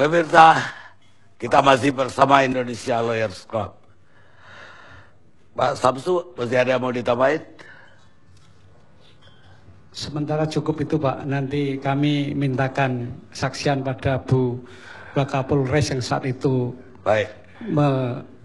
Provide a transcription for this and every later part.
Pemirsa, kita masih bersama Indonesia Lawyers Club. Pak Samsu, masih ada yang mau ditambahin? Sementara cukup itu Pak, nanti kami mintakan saksian pada Bu Wakapolres yang saat itu Baik.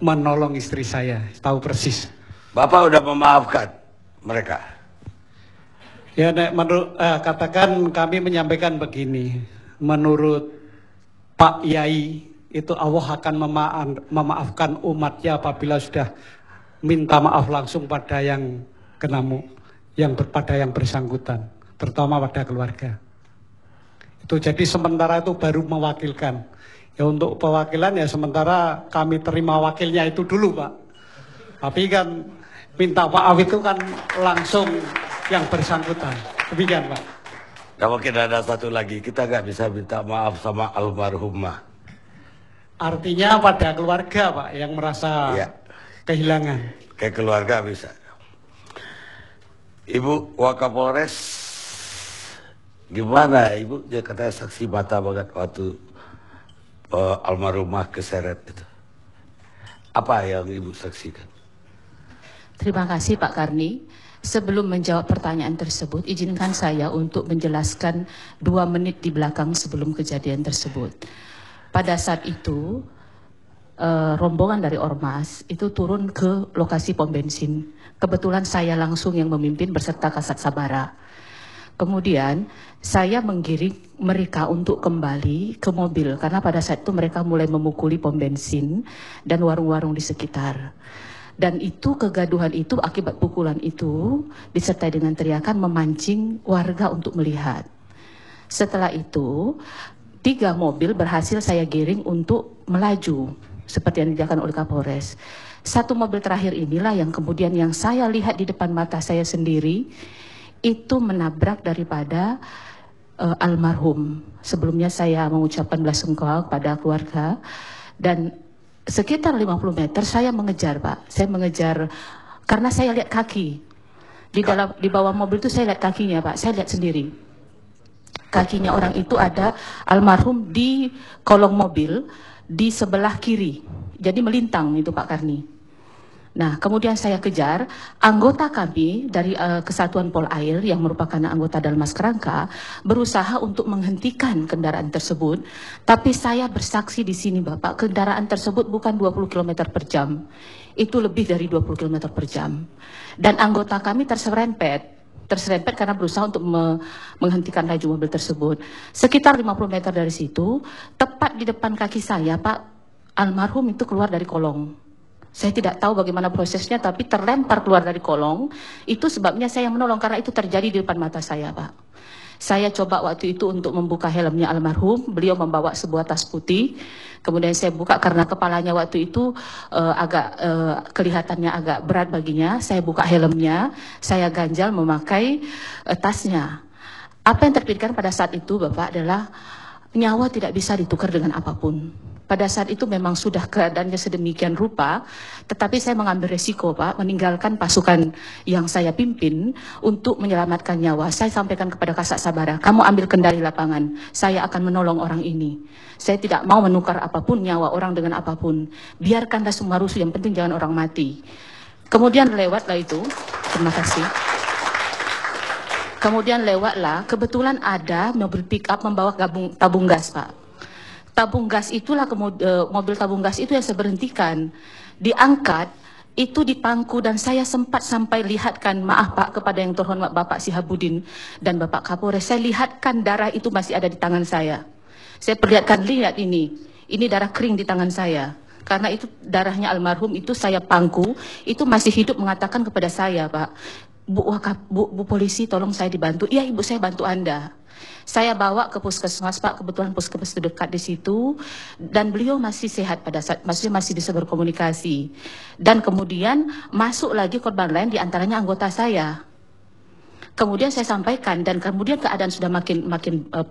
menolong istri saya, tahu persis. Bapak udah memaafkan mereka? Ya, menurut katakan kami menyampaikan begini, menurut Pak Yai itu Allah akan memaafkan umatnya apabila sudah minta maaf langsung pada yang kenamu, pada yang bersangkutan, terutama pada keluarga. Itu jadi sementara itu baru mewakilkan. Ya untuk pewakilan ya sementara kami terima wakilnya itu dulu Pak. Tapi kan minta maaf itu kan langsung yang bersangkutan. Demikian Pak. Nah, mungkin ada satu lagi, kita nggak bisa minta maaf sama almarhumah. Artinya pada keluarga Pak yang merasa ya, kehilangan. Kayak keluarga bisa. Ibu Wakapolres, gimana Ibu? Dia katanya saksi mata banget waktu almarhumah keseret itu. Apa yang Ibu saksikan? Terima kasih Pak Karni. Sebelum menjawab pertanyaan tersebut, izinkan saya untuk menjelaskan 2 menit di belakang sebelum kejadian tersebut. Pada saat itu, rombongan dari Ormas itu turun ke lokasi pom bensin. Kebetulan saya langsung yang memimpin beserta Kasat Sabara. Kemudian saya menggiring mereka untuk kembali ke mobil karena pada saat itu mereka mulai memukuli pom bensin dan warung-warung di sekitar. Dan itu kegaduhan itu akibat pukulan itu disertai dengan teriakan memancing warga untuk melihat. Setelah itu 3 mobil berhasil saya giring untuk melaju seperti yang dilakukan oleh Kapolres. 1 mobil terakhir inilah yang kemudian yang saya lihat di depan mata saya sendiri itu menabrak daripada almarhum. Sebelumnya saya mengucapkan belasungkawa kepada keluarga dan sekitar 50 meter saya mengejar Pak. Saya mengejar karena saya lihat kaki. Di bawah mobil itu saya lihat kakinya Pak. Saya lihat sendiri. Kakinya orang itu ada almarhum di kolong mobil di sebelah kiri. Jadi melintang itu Pak Karni. Nah, kemudian saya kejar anggota kami dari Kesatuan Polair yang merupakan anggota Dalmas Kerangka berusaha untuk menghentikan kendaraan tersebut. Tapi saya bersaksi di sini Bapak, kendaraan tersebut bukan 20 km per jam. Itu lebih dari 20 km per jam. Dan anggota kami terserempet karena berusaha untuk menghentikan laju mobil tersebut. Sekitar 50 meter dari situ, tepat di depan kaki saya Pak, almarhum itu keluar dari kolong. Saya tidak tahu bagaimana prosesnya, tapi terlempar keluar dari kolong. Itu sebabnya saya menolong, karena itu terjadi di depan mata saya, Pak. Saya coba waktu itu untuk membuka helmnya almarhum. Beliau membawa sebuah tas putih. Kemudian saya buka karena kepalanya waktu itu kelihatannya agak berat baginya. Saya buka helmnya, saya ganjal memakai tasnya. Apa yang terpikirkan pada saat itu, Bapak, adalah nyawa tidak bisa ditukar dengan apapun. Pada saat itu memang sudah keadaannya sedemikian rupa, tetapi saya mengambil resiko Pak, meninggalkan pasukan yang saya pimpin untuk menyelamatkan nyawa. Saya sampaikan kepada Kasat Sabara, kamu ambil kendali lapangan, saya akan menolong orang ini. Saya tidak mau menukar apapun nyawa orang dengan apapun. Biarkanlah semua rusuh, yang penting jangan orang mati. Kemudian lewatlah itu, terima kasih. Kemudian lewatlah, kebetulan ada mobil pick up membawa tabung gas Pak. Tabung gas itulah mobil tabung gas itu yang saya berhentikan, diangkat, itu dipangku dan saya sempat sampai lihatkan, maaf Pak, kepada yang terhormat Bapak Sihabudin dan Bapak Kapolres, saya lihatkan darah itu masih ada di tangan saya. Saya perlihatkan, lihat ini darah kering di tangan saya. Karena itu darahnya almarhum itu saya pangku, itu masih hidup mengatakan kepada saya Pak, Bu polisi tolong saya dibantu. Iya Ibu, saya bantu Anda. Saya bawa ke puskesmas Pak, kebetulan puskesmas dekat di situ, dan beliau masih sehat pada saat masih bisa berkomunikasi. Dan kemudian masuk lagi korban lain, diantaranya anggota saya. Kemudian saya sampaikan dan kemudian keadaan sudah makin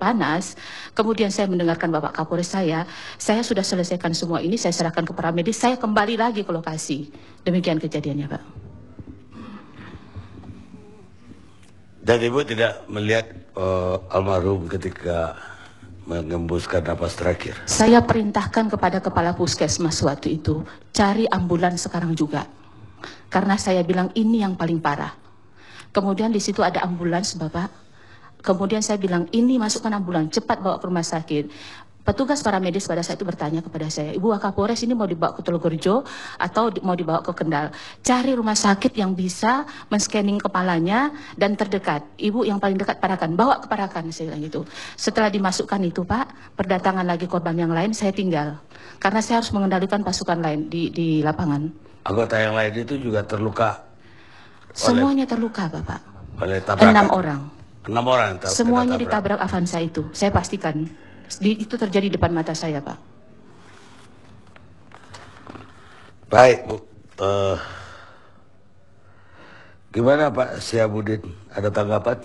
panas. Kemudian saya mendengarkan Bapak Kapolres saya sudah selesaikan semua ini, saya serahkan ke para medis, saya kembali lagi ke lokasi. Demikian kejadiannya Pak. Dan Ibu tidak melihat almarhum ketika mengembuskan napas terakhir. Saya perintahkan kepada kepala puskesmas waktu itu, cari ambulans sekarang juga. Karena saya bilang ini yang paling parah. Kemudian di situ ada ambulans, Bapak. Kemudian saya bilang, ini masukkan ambulans, cepat bawa ke rumah sakit. Petugas para medis pada saat itu bertanya kepada saya, Ibu Wakapolres ini mau dibawa ke Tulungagung atau mau dibawa ke Kendal? Cari rumah sakit yang bisa men-scanning kepalanya dan terdekat. Ibu yang paling dekat Parakan, bawa ke Parakan, saya bilang gitu. Setelah dimasukkan itu Pak, berdatangan lagi korban yang lain, saya tinggal. Karena saya harus mengendalikan pasukan lain di lapangan. Anggota yang lain itu juga terluka? Semuanya terluka Bapak. Oleh tabrakan? 6 orang. 6 orang? Semuanya ditabrak Avanza itu, saya pastikan. Itu terjadi depan mata saya, Pak. Baik, Bu. Gimana Pak Syahabudin? Ada tanggapan?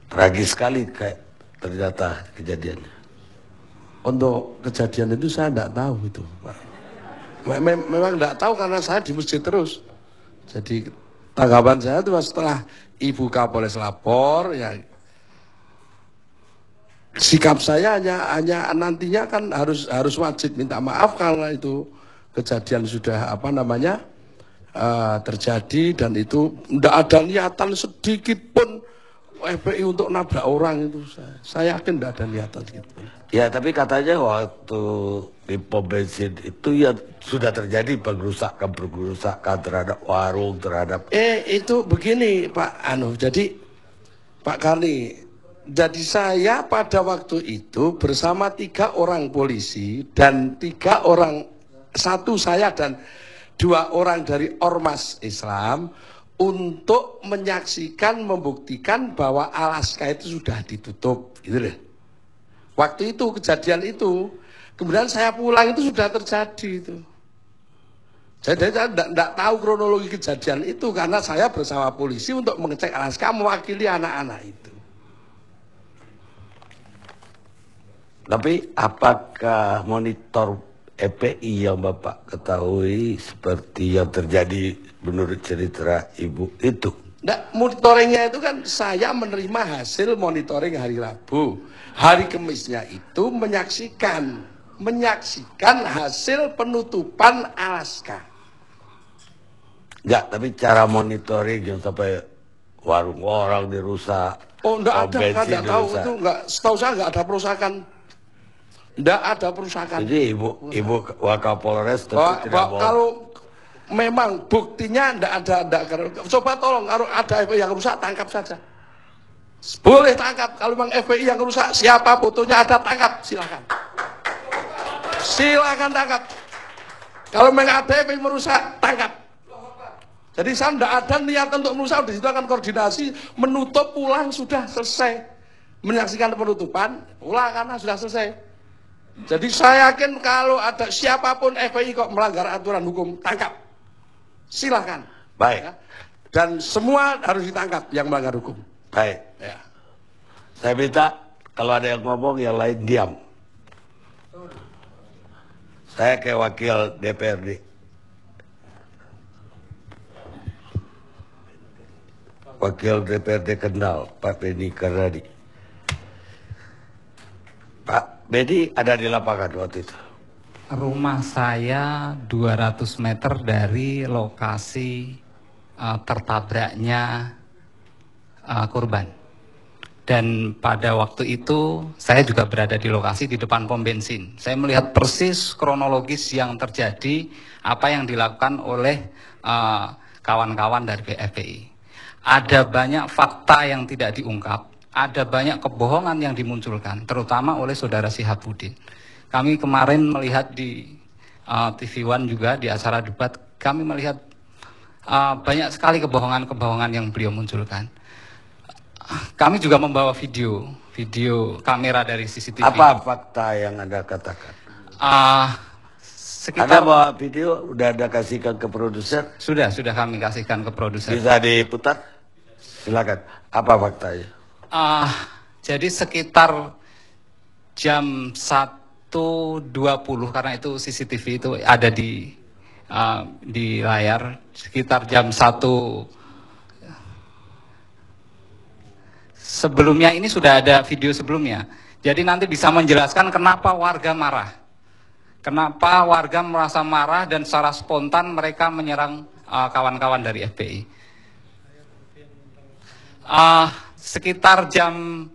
Tragis sekali kayak ternyata kejadiannya. Untuk kejadian itu saya tidak tahu itu, Pak. Memang tidak tahu karena saya di masjid terus. Jadi tanggapan saya itu setelah Ibu Kapolres lapor, ya sikap saya hanya nantinya kan harus wajib minta maaf kalau itu kejadian sudah terjadi dan itu tidak ada niatan sedikit pun FPI untuk nabrak orang itu. Saya yakin tidak ada niatan sedikit pun. Ya, tapi katanya waktu di pom bensin itu ya sudah terjadi pengerusakan terhadap warung, terhadap... Itu begini Pak jadi Pak Karni, jadi saya pada waktu itu bersama 3 orang polisi dan 3 orang, 1 saya dan 2 orang dari Ormas Islam untuk menyaksikan, membuktikan bahwa Alaska itu sudah ditutup, gitu deh. Waktu itu kejadian itu, kemudian saya pulang itu sudah terjadi itu. Jadi saya tidak tahu kronologi kejadian itu karena saya bersama polisi untuk mengecek Alaska mewakili anak-anak itu. Tapi apakah monitor FPI yang Bapak ketahui seperti yang terjadi menurut cerita Ibu itu? Nah, monitoringnya itu kan saya menerima hasil monitoring hari Rabu. Hari Kamisnya itu menyaksikan hasil penutupan Alaska. Enggak, tapi cara monitoring yang sampai warung orang dirusak. Oh, enggak ada, enggak tahu itu enggak. Setahu saya enggak ada perusakan. Enggak ada perusakan. Jadi Ibu Wakapolres tentu tidak mau. Kalau memang buktinya enggak ada. Coba tolong kalau ada FPI yang rusak tangkap saja. Boleh tangkap. Kalau memang FPI yang rusak, siapa fotonya ada tangkap, silakan. Silakan tangkap. Kalau memang ada FPI merusak, tangkap. Jadi saya tidak ada niat untuk merusak, di situ akan koordinasi, menutup, pulang, sudah selesai. Menyaksikan penutupan, pulang karena sudah selesai. Jadi saya yakin kalau ada siapapun FPI kok melanggar aturan hukum, tangkap. Silakan. Baik. Ya. Dan semua harus ditangkap yang melanggar hukum. Baik. Ya. Saya minta kalau ada yang ngomong yang lain diam. Saya kayak wakil DPRD. Wakil DPRD Kendal, Pak Beni Karnadi. Pak Beni ada di lapangan waktu itu. Rumah saya 200 meter dari lokasi tertabraknya korban. Dan pada waktu itu saya juga berada di lokasi di depan pom bensin. Saya melihat persis kronologis yang terjadi, apa yang dilakukan oleh kawan-kawan dari FPI. Ada banyak fakta yang tidak diungkap, ada banyak kebohongan yang dimunculkan, terutama oleh saudara Syahabudin. Kami kemarin melihat di TV One juga di acara debat, kami melihat banyak sekali kebohongan-kebohongan yang beliau munculkan. Kami juga membawa video kamera dari CCTV. Apa fakta yang Anda katakan? Sekitar... Anda bawa video, udah Anda kasihkan ke produser? Sudah kami kasihkan ke produser. Bisa diputar? Silakan. Apa faktanya? Jadi sekitar jam 1.20 karena itu CCTV itu ada di layar, sekitar jam 1. Sebelumnya ini sudah ada video sebelumnya. Jadi nanti bisa menjelaskan kenapa warga marah. Kenapa warga merasa marah dan secara spontan mereka menyerang kawan-kawan dari FPI. Sekitar jam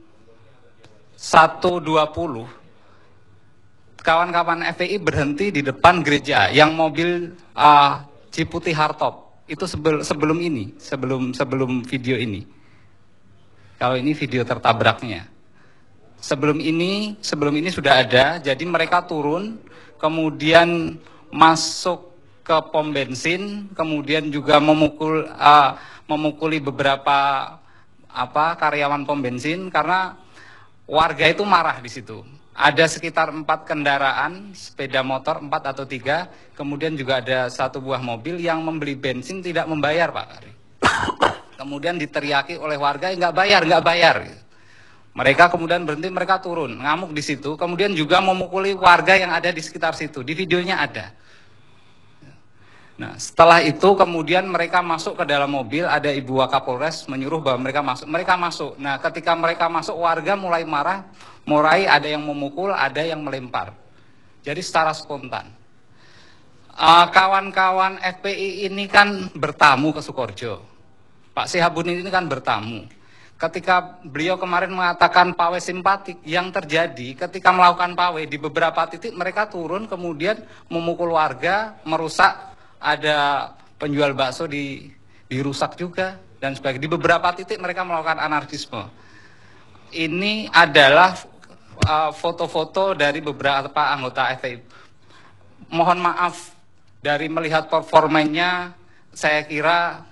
1.20, kawan-kawan FPI berhenti di depan gereja yang mobil Jeep putih hardtop. Itu sebelum video ini. Kalau ini video tertabraknya. Sebelum ini sudah ada, jadi mereka turun, kemudian masuk ke pom bensin, kemudian juga memukuli beberapa karyawan pom bensin karena warga itu marah di situ. Ada sekitar 4 kendaraan, sepeda motor 4 atau 3, kemudian juga ada 1 buah mobil yang membeli bensin tidak membayar, Pak Kari. Kemudian diteriaki oleh warga, nggak bayar. Mereka kemudian berhenti, mereka turun, ngamuk di situ, kemudian juga memukuli warga yang ada di sekitar situ. Di videonya ada. Nah, setelah itu kemudian mereka masuk ke dalam mobil, ada Ibu Wakapolres menyuruh bahwa mereka masuk. Mereka masuk. Nah, ketika mereka masuk, warga mulai marah, mulai ada yang memukul, ada yang melempar. Jadi secara spontan. Kawan-kawan FPI ini kan bertamu ke Sukoharjo. Pak Sehabudin ini kan bertamu. Ketika beliau kemarin mengatakan pawe simpatik, yang terjadi ketika melakukan pawe di beberapa titik mereka turun kemudian memukul warga, merusak, ada penjual bakso dirusak juga dan sebagainya. Di beberapa titik mereka melakukan anarkisme. Ini adalah foto-foto dari beberapa anggota FPI. Mohon maaf dari melihat performanya, saya kira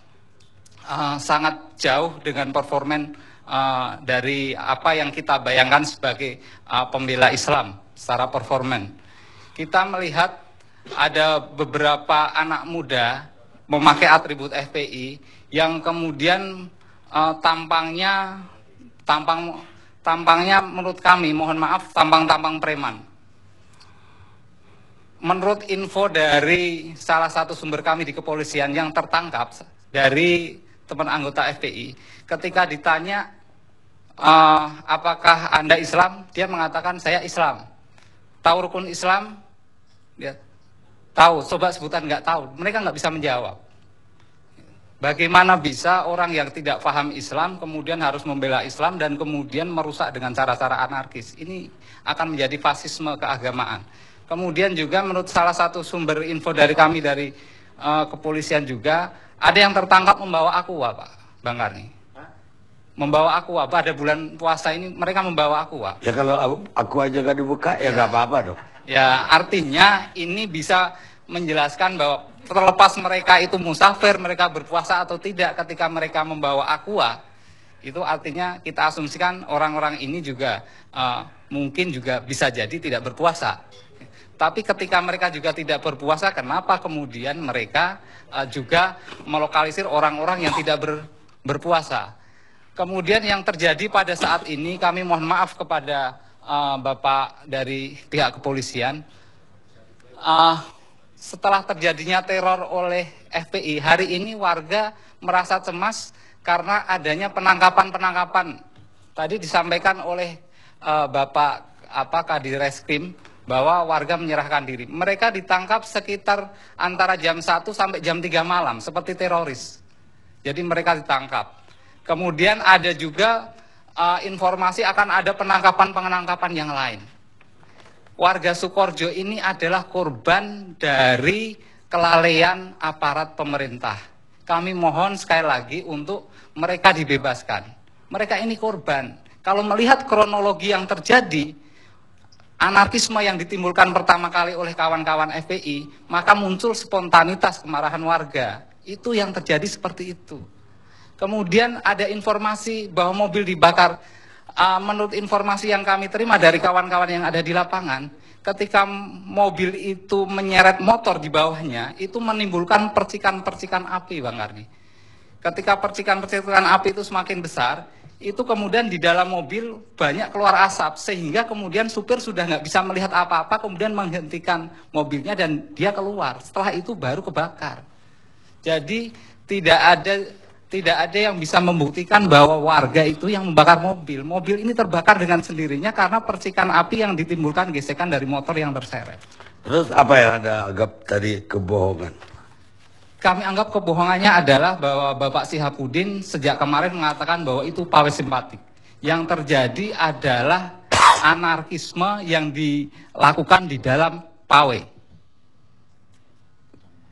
sangat jauh dengan performan dari apa yang kita bayangkan sebagai pembela Islam secara performan. Kita melihat ada beberapa anak muda memakai atribut FPI yang kemudian tampangnya menurut kami, mohon maaf, tampang preman. Menurut info dari salah satu sumber kami di kepolisian yang tertangkap dari teman anggota FPI, ketika ditanya apakah Anda Islam, dia mengatakan saya Islam. Tahu rukun Islam? Dia tahu, coba sebutan nggak tahu. Mereka nggak bisa menjawab. Bagaimana bisa orang yang tidak paham Islam kemudian harus membela Islam dan kemudian merusak dengan cara-cara anarkis? Ini akan menjadi fasisme keagamaan. Kemudian juga menurut salah satu sumber info dari kami dari kepolisian juga, ada yang tertangkap membawa aqua, Pak Bang Karni. Membawa aqua, pada bulan puasa ini mereka membawa aqua. Ya kalau aku aja gak dibuka ya nggak apa-apa dong. Ya artinya ini bisa menjelaskan bahwa terlepas mereka itu musafir, mereka berpuasa atau tidak, ketika mereka membawa aqua, itu artinya kita asumsikan orang-orang ini juga mungkin juga bisa jadi tidak berpuasa. Tapi ketika mereka juga tidak berpuasa, kenapa kemudian mereka juga melokalisir orang-orang yang tidak berpuasa? Kemudian yang terjadi pada saat ini, kami mohon maaf kepada Bapak dari pihak kepolisian, setelah terjadinya teror oleh FPI, hari ini warga merasa cemas karena adanya penangkapan-penangkapan. Tadi disampaikan oleh Bapak Kadis Reskrim bahwa warga menyerahkan diri. Mereka ditangkap sekitar antara jam 1 sampai jam 3 malam, seperti teroris. Jadi mereka ditangkap. Kemudian ada juga informasi akan ada penangkapan-penangkapan yang lain. Warga Sukoharjo ini adalah korban dari kelalaian aparat pemerintah. Kami mohon sekali lagi untuk mereka dibebaskan. Mereka ini korban. Kalau melihat kronologi yang terjadi, anarkisme yang ditimbulkan pertama kali oleh kawan-kawan FPI, maka muncul spontanitas kemarahan warga. Itu yang terjadi seperti itu. Kemudian ada informasi bahwa mobil dibakar. Menurut informasi yang kami terima dari kawan-kawan yang ada di lapangan, ketika mobil itu menyeret motor di bawahnya, itu menimbulkan percikan-percikan api, Bang Karni. Ketika percikan-percikan api itu semakin besar, itu kemudian di dalam mobil banyak keluar asap, sehingga kemudian supir sudah nggak bisa melihat apa-apa, kemudian menghentikan mobilnya dan dia keluar. Setelah itu baru kebakar. Jadi tidak ada Tidak ada yang bisa membuktikan bahwa warga itu yang membakar mobil. Mobil ini terbakar dengan sendirinya karena percikan api yang ditimbulkan gesekan dari motor yang terseret. Terus apa yang Anda anggap tadi kebohongan? Kami anggap kebohongannya adalah bahwa Bapak Syihabuddin sejak kemarin mengatakan bahwa itu pawai simpatik. Yang terjadi adalah anarkisme yang dilakukan di dalam pawai.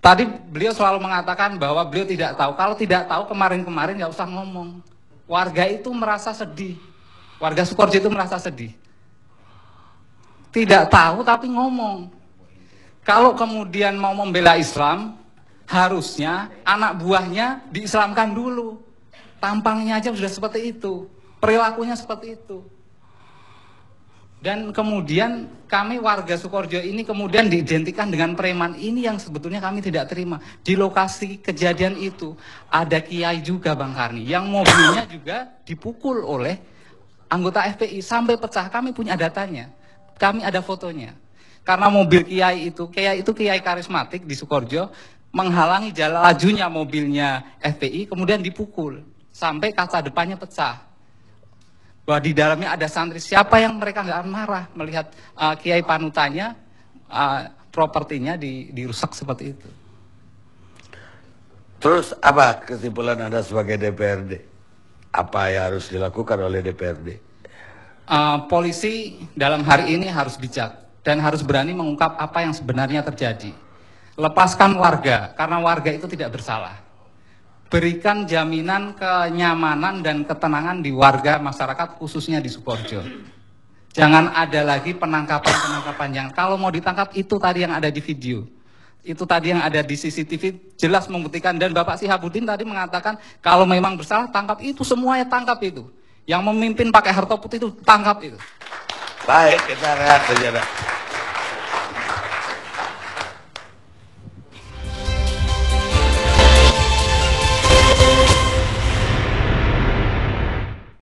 Tadi beliau selalu mengatakan bahwa beliau tidak tahu. Kalau tidak tahu kemarin-kemarin nggak usah ngomong. Warga itu merasa sedih. Warga Sukoharjo itu merasa sedih. Tidak tahu tapi ngomong. Kalau kemudian mau membela Islam, harusnya anak buahnya diislamkan dulu. Tampangnya aja sudah seperti itu. Perilakunya seperti itu. Dan kemudian kami warga Sukoharjo ini kemudian diidentikan dengan preman, ini yang sebetulnya kami tidak terima. Di lokasi kejadian itu ada kiai juga Bang Karni, yang mobilnya juga dipukul oleh anggota FPI sampai pecah. Kami punya datanya, kami ada fotonya. Karena mobil kiai itu kiai karismatik di Sukoharjo, menghalangi jalan lajunya mobilnya FPI, kemudian dipukul sampai kaca depannya pecah. Bahwa di dalamnya ada santri, siapa yang mereka nggak marah melihat kiai panutannya, propertinya dirusak seperti itu. Terus apa kesimpulan Anda sebagai DPRD? Apa yang harus dilakukan oleh DPRD? Polisi dalam hari ini harus bijak dan harus berani mengungkap apa yang sebenarnya terjadi. Lepaskan warga, karena warga itu tidak bersalah. Berikan jaminan kenyamanan dan ketenangan di warga masyarakat khususnya di Sukoharjo. Jangan ada lagi penangkapan-penangkapan yang kalau mau ditangkap itu tadi yang ada di video. Itu tadi yang ada di CCTV jelas membuktikan, dan Bapak Syihabuddin tadi mengatakan kalau memang bersalah tangkap itu, semuanya tangkap itu. Yang memimpin pakai harta putih itu tangkap itu. Baik, kita rehat saja.